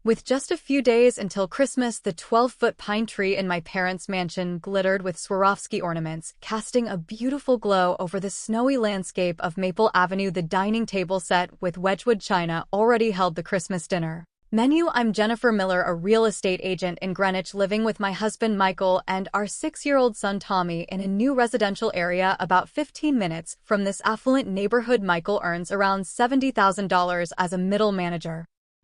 With just a few days until Christmas, the 12-foot pine tree in my parents' mansion glittered with Swarovski ornaments, casting a beautiful glow over the snowy landscape of Maple Avenue. The dining table set with Wedgwood china already held the Christmas dinner menu. I'm Jennifer Miller, a real estate agent in Greenwich, living with my husband Michael and our 6-year-old son Tommy in a new residential area about 15 minutes from this affluent neighborhood. Michael earns around $70,000 as a middle manager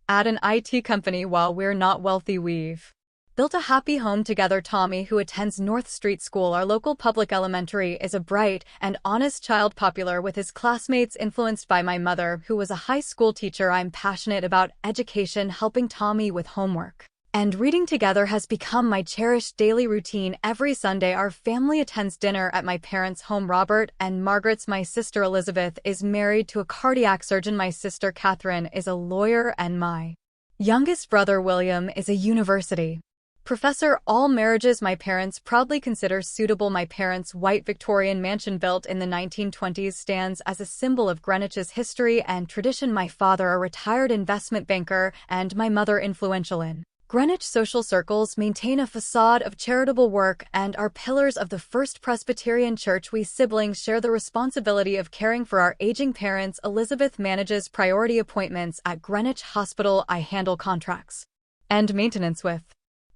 at an IT company. While we're not wealthy, we've built a happy home together. Tommy, who attends North Street School, our local public elementary, is a bright and honest child, popular with his classmates, influenced by my mother, who was a high school teacher. I'm passionate about education. Helping Tommy with homework and reading together has become my cherished daily routine. Every Sunday, our family attends dinner at my parents' home. Robert and Margaret's my sister Elizabeth is married to a cardiac surgeon. My sister Catherine is a lawyer, and my youngest brother William is a university professor. All marriages my parents proudly consider suitable. My parents' white Victorian mansion, built in the 1920s, stands as a symbol of Greenwich's history and tradition. My father, a retired investment banker, and my mother, influential in Greenwich social circles, maintain a facade of charitable work and are pillars of the First Presbyterian Church. We siblings share the responsibility of caring for our aging parents. Elizabeth manages priority appointments at Greenwich Hospital. I handle contracts and maintenance with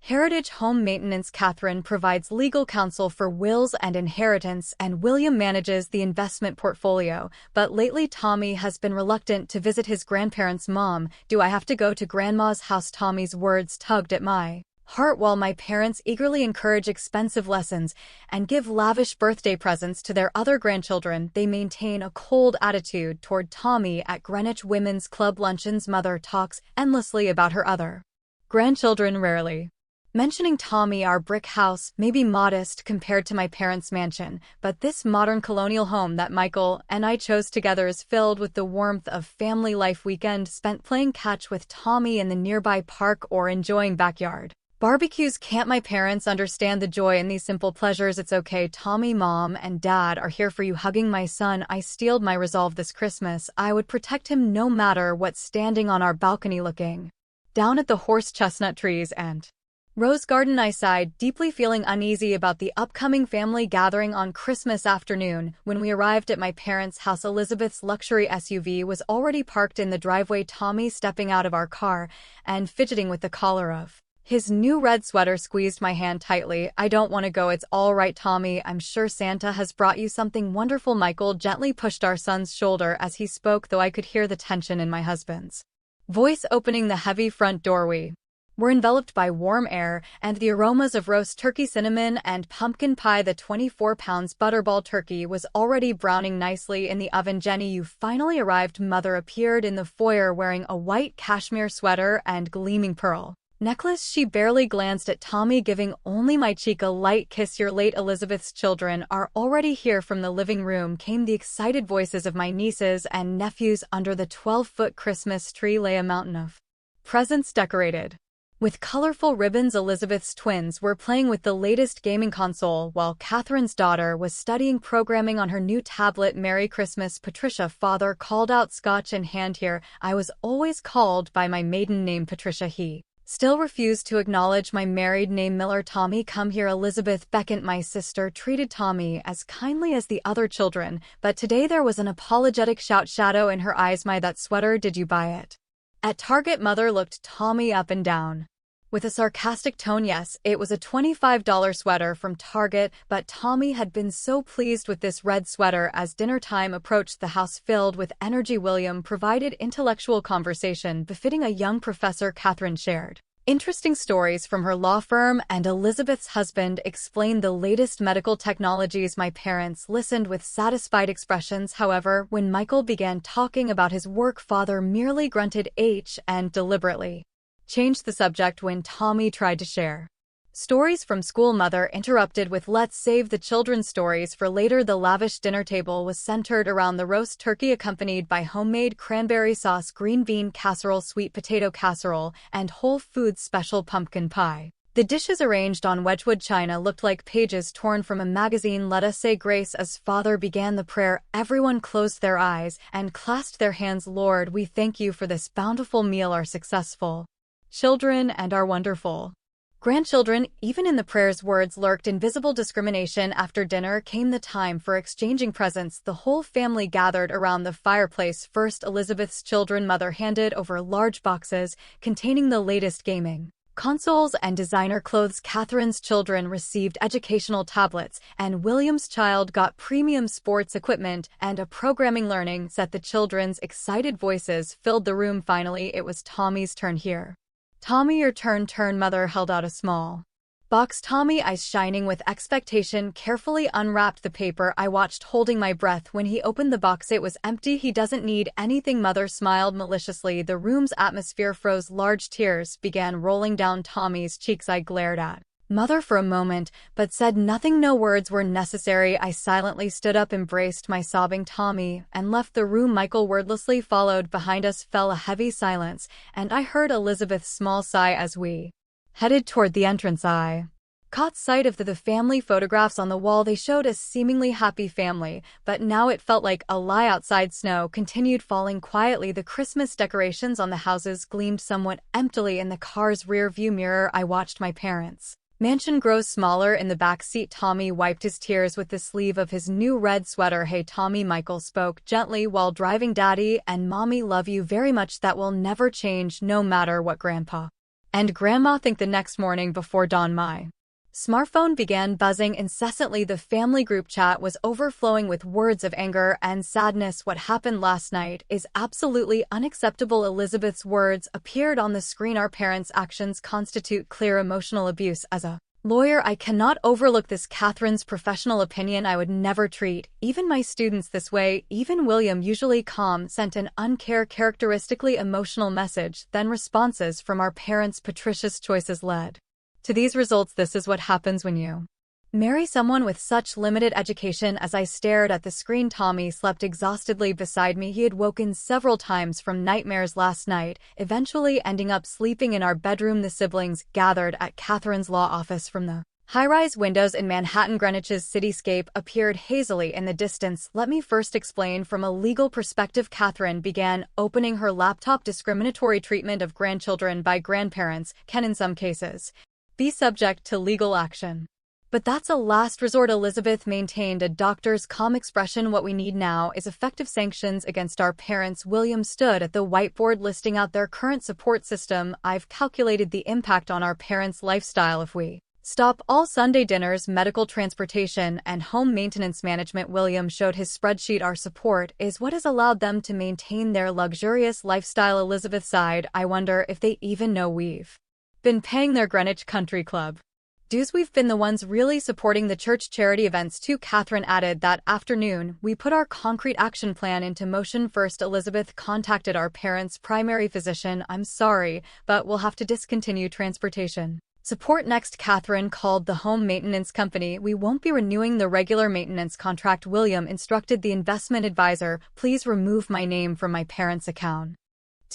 Heritage Home Maintenance. Catherine provides legal counsel for wills and inheritance, and William manages the investment portfolio. But lately, Tommy has been reluctant to visit his grandparents. Mom, do I have to go to Grandma's house? Tommy's words tugged at my heart. While my parents eagerly encourage expensive lessons and give lavish birthday presents to their other grandchildren, they maintain a cold attitude toward Tommy at Greenwich Women's Club luncheons. Mother talks endlessly about her other grandchildren, rarely mentioning Tommy. Our brick house may be modest compared to my parents' mansion, but this modern colonial home that Michael and I chose together is filled with the warmth of family life. Weekend spent playing catch with Tommy in the nearby park or enjoying backyard barbecues. Can't my parents understand the joy in these simple pleasures? It's okay, Tommy. Mom and Dad are here for you. Hugging my son, I steeled my resolve this Christmas. I would protect him no matter what. Standing on our balcony looking down at the horse chestnut trees and rose garden, I sighed, deeply feeling uneasy about the upcoming family gathering on Christmas afternoon. When we arrived at my parents' house, Elizabeth's luxury SUV was already parked in the driveway. Tommy, stepping out of our car and fidgeting with the collar of his new red sweater, squeezed my hand tightly. I don't want to go. It's all right, Tommy. I'm sure Santa has brought you something wonderful. Michael gently pushed our son's shoulder as he spoke, though I could hear the tension in my husband's voice. Opening the heavy front door, we were enveloped by warm air and the aromas of roast turkey, cinnamon, and pumpkin pie. The 24 pounds butterball turkey was already browning nicely in the oven. Jenny, you finally arrived. Mother appeared in the foyer wearing a white cashmere sweater and gleaming pearl necklace. She barely glanced at Tommy, giving only my cheek a light kiss. You're late. Elizabeth's children are already here. From the living room came the excited voices of my nieces and nephews. Under the 12-foot Christmas tree lay a mountain of presents decorated with colorful ribbons. Elizabeth's twins were playing with the latest gaming console, while Catherine's daughter was studying programming on her new tablet. Merry Christmas, Patricia. Father called out, scotch in hand. Here, I was always called by my maiden name Patricia. He still refused to acknowledge my married name Miller. Tommy, come here. Elizabeth beckoned. My sister treated Tommy as kindly as the other children, but today there was an apologetic shadow in her eyes. My, that sweater, did you buy it at Target? Mother looked Tommy up and down with a sarcastic tone. Yes, it was a $25 sweater from Target, but Tommy had been so pleased with this red sweater. As dinner time approached, the house filled with energy. William provided intellectual conversation befitting a young professor. Catherine shared interesting stories from her law firm, and Elizabeth's husband explained the latest medical technologies. My parents listened with satisfied expressions. However, when Michael began talking about his work, Father merely grunted and deliberately changed the subject when Tommy tried to share stories from school. Mother interrupted with, let's save the children's stories for later. The lavish dinner table was centered around the roast turkey, accompanied by homemade cranberry sauce, green bean casserole, sweet potato casserole, and Whole Foods special pumpkin pie. The dishes, arranged on Wedgwood china, looked like pages torn from a magazine. Let us say grace. As Father began the prayer, everyone closed their eyes and clasped their hands. Lord, we thank you for this bountiful meal, our successful Children and are wonderful. Grandchildren, even in the prayer's words lurked invisible discrimination. After dinner came the time for exchanging presents. The whole family gathered around the fireplace. First, Elizabeth's children. Mother handed over large boxes containing the latest gaming consoles and designer clothes. Catherine's children received educational tablets, and William's child got premium sports equipment and a programming learning set. The children's excited voices filled the room. Finally, it was Tommy's turn. Here, Tommy, your turn. Mother held out a small box. Tommy, eyes shining with expectation, carefully unwrapped the paper. I watched, holding my breath. When he opened the box, it was empty. He doesn't need anything. Mother smiled maliciously. The room's atmosphere froze. Large tears began rolling down Tommy's cheeks. I glared at Mother for a moment, but said nothing. No words were necessary. I silently stood up, embraced my sobbing Tommy, and left the room. Michael wordlessly followed. Behind us fell a heavy silence, and I heard Elizabeth's small sigh as we headed toward the entrance. I caught sight of the family photographs on the wall. They showed a seemingly happy family, but now it felt like a lie. Outside, snow continued falling quietly. The Christmas decorations on the houses gleamed somewhat emptily in the car's rear-view mirror. I watched my parents' mansion grows smaller in the back seat. Tommy wiped his tears with the sleeve of his new red sweater. Hey, Tommy, Michael spoke gently while driving. Daddy and Mommy love you very much. That will never change, no matter what Grandpa and Grandma think. The next morning before dawn, my smartphone began buzzing incessantly. The family group chat was overflowing with words of anger and sadness. What happened last night is absolutely unacceptable. Elizabeth's words appeared on the screen. Our parents' actions constitute clear emotional abuse. As a lawyer, I cannot overlook this. Catherine's professional opinion. I would never treat even my students this way. Even William, usually calm, sent an uncharacteristically emotional message. Then responses from our parents. Patricia's choices led to these results. This is what happens when you marry someone with such limited education. As I stared at the screen, Tommy slept exhaustedly beside me. He had woken several times from nightmares last night, eventually ending up sleeping in our bedroom. The siblings gathered at Catherine's law office. From the high-rise windows in Manhattan, Greenwich's cityscape appeared hazily in the distance. Let me first explain from a legal perspective. Catherine began opening her laptop. Discriminatory treatment of grandchildren by grandparents can, in some cases, be subject to legal action. But that's a last resort. Elizabeth maintained a doctor's calm expression. What we need now is effective sanctions against our parents. William stood at the whiteboard, listing out their current support system. I've calculated the impact on our parents' lifestyle if we stop all Sunday dinners, medical transportation, and home maintenance management. William showed his spreadsheet. Our support is what has allowed them to maintain their luxurious lifestyle. Elizabeth sighed. I wonder if they even know we've been paying their Greenwich Country Club dues. We've been the ones really supporting the church charity events too. Catherine added. That afternoon, we put our concrete action plan into motion. First, Elizabeth contacted our parents' primary physician. I'm sorry, but we'll have to discontinue transportation support. Next, Catherine called the home maintenance company. We won't be renewing the regular maintenance contract. William instructed the investment advisor, please remove my name from my parents' account.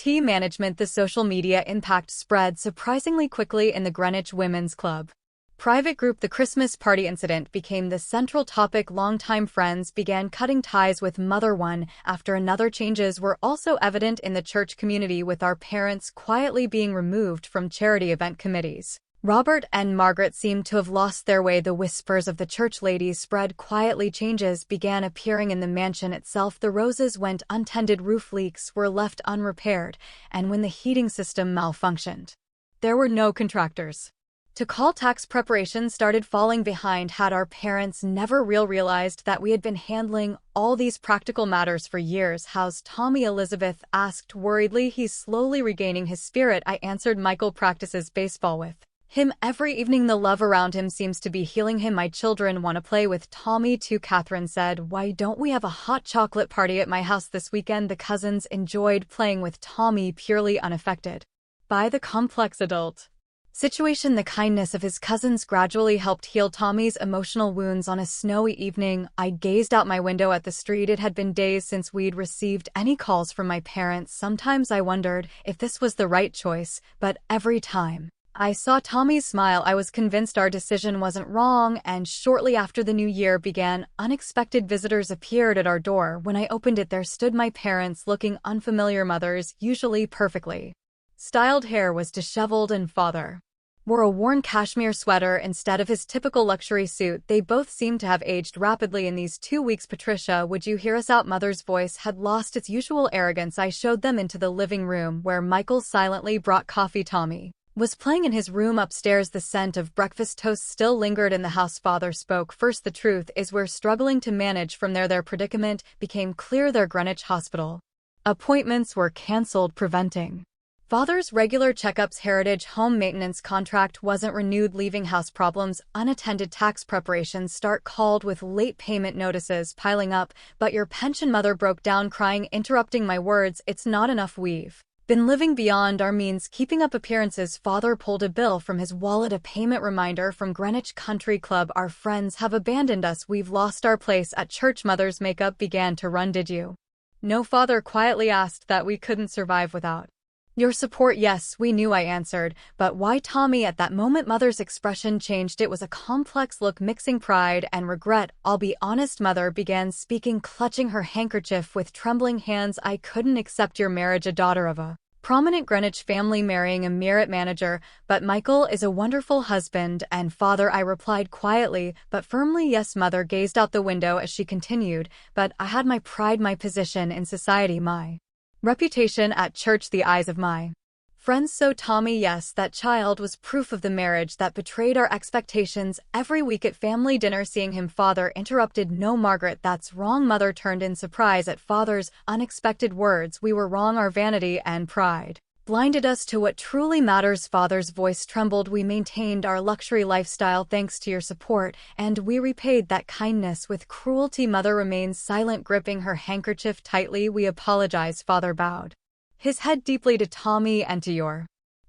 Management. The social media impact spread surprisingly quickly in the Greenwich Women's Club private group. The Christmas party incident became the central topic. Longtime friends began cutting ties with Mother one after another. Changes were also evident in the church community, with our parents quietly being removed from charity event committees. Robert and Margaret seemed to have lost their way. The whispers of the church ladies spread quietly. Changes began appearing in the mansion itself. The roses went untended, roof leaks were left unrepaired, and when the heating system malfunctioned, there were no contractors to call. Tax preparations started falling behind. Had our parents never realized that we had been handling all these practical matters for years? How's Tommy? Elizabeth asked worriedly. He's slowly regaining his spirit, I answered. Michael practices baseball with him every evening. The love around him seems to be healing him. My children want to play with Tommy too. Catherine said, why don't we have a hot chocolate party at my house this weekend? The cousins enjoyed playing with Tommy, purely unaffected by the complex adult situation. The kindness of his cousins gradually helped heal Tommy's emotional wounds. On a snowy evening, I gazed out my window at the street. It had been days since we'd received any calls from my parents. Sometimes I wondered if this was the right choice, but every time I saw Tommy's smile, I was convinced our decision wasn't wrong. And shortly after the new year began, unexpected visitors appeared at our door. When I opened it, there stood my parents, looking unfamiliar. Mothers, usually perfectly styled hair was disheveled and father wore a worn cashmere sweater instead of his typical luxury suit. They both seemed to have aged rapidly in these 2 weeks. Patricia, would you hear us out? Mother's voice had lost its usual arrogance. I showed them into the living room where Michael silently brought coffee. Tommy was playing in his room upstairs. The scent of breakfast toast still lingered in the house. Father spoke first. The truth is we're struggling to manage from there. Their predicament became clear. Their Greenwich hospital appointments were cancelled, preventing Father's regular checkups. Heritage home maintenance contract wasn't renewed, leaving house problems unattended. Tax preparations start called with late payment notices piling up. But your pension. Mother broke down crying, interrupting my words. It's not enough. We've been living beyond our means, keeping up appearances. Father pulled a bill from his wallet, a payment reminder from Greenwich Country Club. Our friends have abandoned us. We've lost our place at church. Mother's makeup began to run. Did you know? Father quietly asked. That we couldn't survive without your support. Yes, we knew, I answered. But why, Tommy? At that moment, Mother's expression changed. It was a complex look mixing pride and regret. I'll be honest, Mother began speaking, clutching her handkerchief with trembling hands. I couldn't accept your marriage, a daughter of a prominent Greenwich family marrying a merit manager. But Michael is a wonderful husband and father, I replied quietly but firmly. Yes. Mother gazed out the window as she continued. But I had my pride, my position in society, my reputation at church, the eyes of my friends. So Tommy, yes, that child was proof of the marriage that betrayed our expectations. Every week at family dinner, seeing him. Father interrupted. No, Margaret, that's wrong. Mother turned in surprise at Father's unexpected words. We were wrong. Our vanity and pride blinded us to what truly matters. Father's voice trembled. We maintained our luxury lifestyle thanks to your support, and we repaid that kindness with cruelty. Mother remained silent, gripping her handkerchief tightly. We apologize. Father bowed his head deeply to Tommy and to your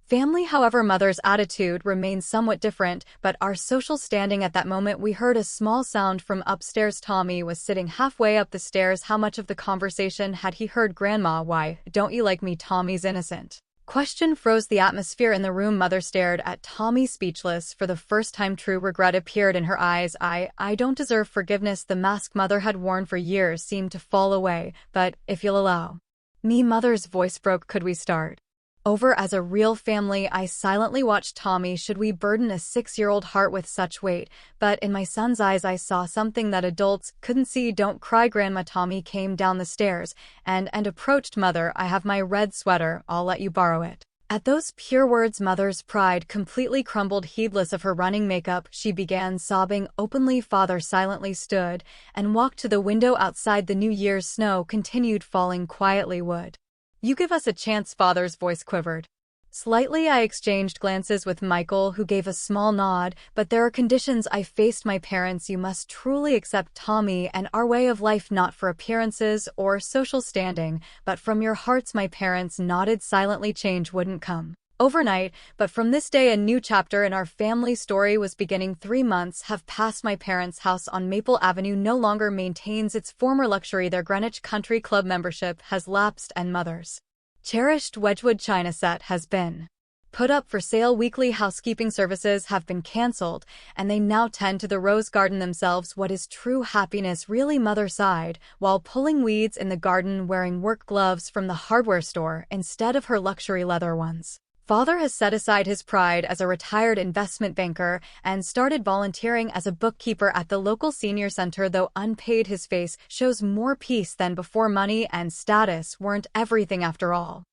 family. However, Mother's attitude remained somewhat different, but our social standing. At that moment, we heard a small sound from upstairs. Tommy was sitting halfway up the stairs. How much of the conversation had he heard? Grandma, why don't you like me? Tommy's innocent question froze the atmosphere in the room. Mother stared at Tommy, speechless. For the first time, true regret appeared in her eyes. I don't deserve forgiveness. The mask Mother had worn for years seemed to fall away. But if you'll allow me, Mother's voice broke, could we start over as a real family? I silently watched Tommy. Should we burden a 6-year-old heart with such weight? But in my son's eyes I saw something that adults couldn't see. Don't cry, Grandma. Tommy came down the stairs and approached Mother. I have my red sweater, I'll let you borrow it. At those pure words, Mother's pride completely crumbled. Heedless of her running makeup, she began sobbing openly. Father silently stood and walked to the window outside. The New Year's snow continued falling quietly. Would you give us a chance? Father's voice quivered slightly. I exchanged glances with Michael, who gave a small nod. But there are conditions. I faced my parents. You must truly accept Tommy and our way of life, not for appearances or social standing, but from your hearts. My parents nodded silently. Change wouldn't come overnight, but from this day a new chapter in our family story was beginning. 3 months have passed. My parents' house on Maple Avenue no longer maintains its former luxury. Their Greenwich Country Club membership has lapsed, and Mother's cherished Wedgwood china set has been put up for sale. Weekly housekeeping services have been cancelled, and they now tend to the rose garden themselves. What is true happiness really? Mother sighed while pulling weeds in the garden, wearing work gloves from the hardware store instead of her luxury leather ones. Father has set aside his pride as a retired investment banker and started volunteering as a bookkeeper at the local senior center. Though unpaid, his face shows more peace than before. Money and status weren't everything after all,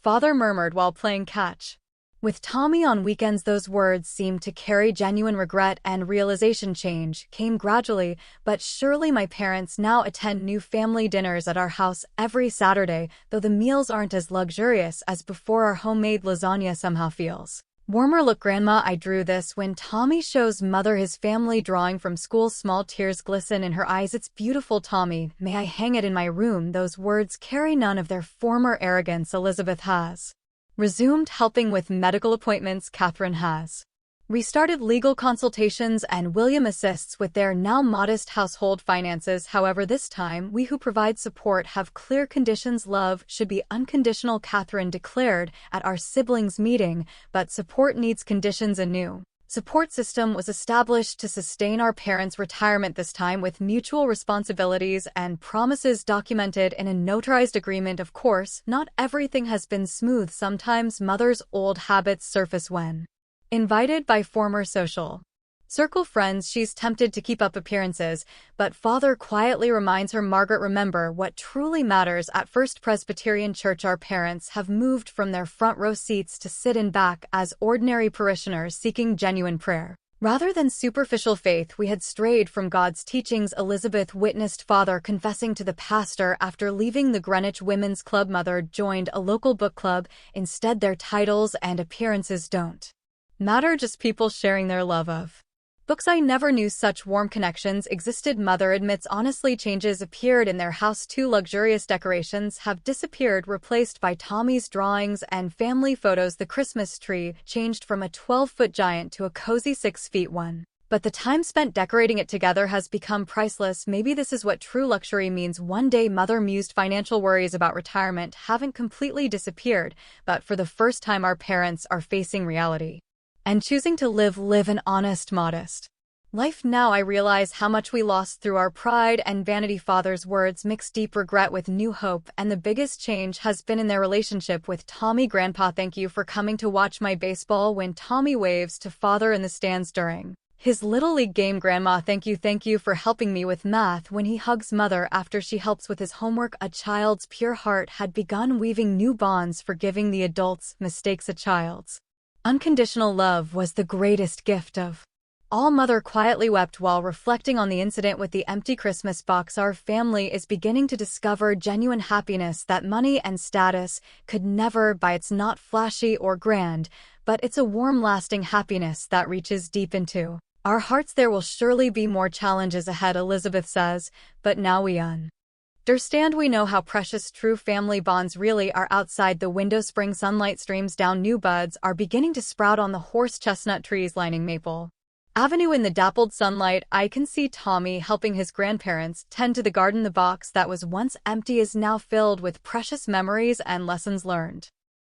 Father murmured while playing catch with Tommy on weekends. Those words seemed to carry genuine regret and realization. Change came gradually, but surely. My parents now attend new family dinners at our house every Saturday, though the meals aren't as luxurious as before. Our homemade lasagna somehow feels warmer. Look, Grandma, I drew this. When Tommy shows Mother his family drawing from school, small tears glisten in her eyes. It's beautiful. Tommy, may I hang it in my room? Those words carry none of their former arrogance. Elizabeth has resumed helping with medical appointments. Catherine has restarted legal consultations, and William assists with their now modest household finances. However, this time, we who provide support have clear conditions. Love should be unconditional, Catherine declared at our siblings' meeting, but support needs conditions. A new support system was established to sustain our parents' retirement, this time with mutual responsibilities and promises documented in a notarized agreement. Of course, not everything has been smooth. Sometimes mother's old habits surface when invited by former social circle friends. She's tempted to keep up appearances, but father quietly reminds her, Margaret, remember what truly matters. At First Presbyterian Church, our parents have moved from their front row seats to sit in back as ordinary parishioners seeking genuine prayer. Rather than superficial faith, we had strayed from God's teachings. Elizabeth witnessed father confessing to the pastor after leaving the Greenwich Women's Club. Mother joined a local book club. Instead, their titles and appearances don't matter, just people sharing their love of books. I never knew such warm connections existed. Mother admits honestly changes appeared in their house too. Luxurious decorations have disappeared, replaced by Tommy's drawings and family photos. The Christmas tree changed from a 12-foot giant to a cozy 6 feet one. But the time spent decorating it together has become priceless. Maybe this is what true luxury means. One day, Mother mused, financial worries about retirement haven't completely disappeared, but for the first time our parents are facing reality and choosing to live an honest, modest life. Now I realize how much we lost through our pride and vanity. Father's words mix deep regret with new hope, and the biggest change has been in their relationship with Tommy. Grandpa, thank you for coming to watch my baseball when Tommy waves to father in the stands during his Little League game. Grandma, thank you for helping me with math when he hugs mother after she helps with his homework. A child's pure heart had begun weaving new bonds, forgiving the adult's mistakes. A child's unconditional love was the greatest gift of all. Mother quietly wept while reflecting on the incident with the empty Christmas box. Our family is beginning to discover genuine happiness that money and status could never buy. It's not flashy or grand, but it's a warm, lasting happiness that reaches deep into our hearts. There will surely be more challenges ahead, Elizabeth says, but now we understand. We know how precious true family bonds really are. Outside the window, spring sunlight streams down. New buds are beginning to sprout on the horse chestnut trees lining Maple Avenue. In the dappled sunlight, I can see Tommy helping his grandparents tend to the garden. The box that was once empty is now filled with precious memories and lessons learned.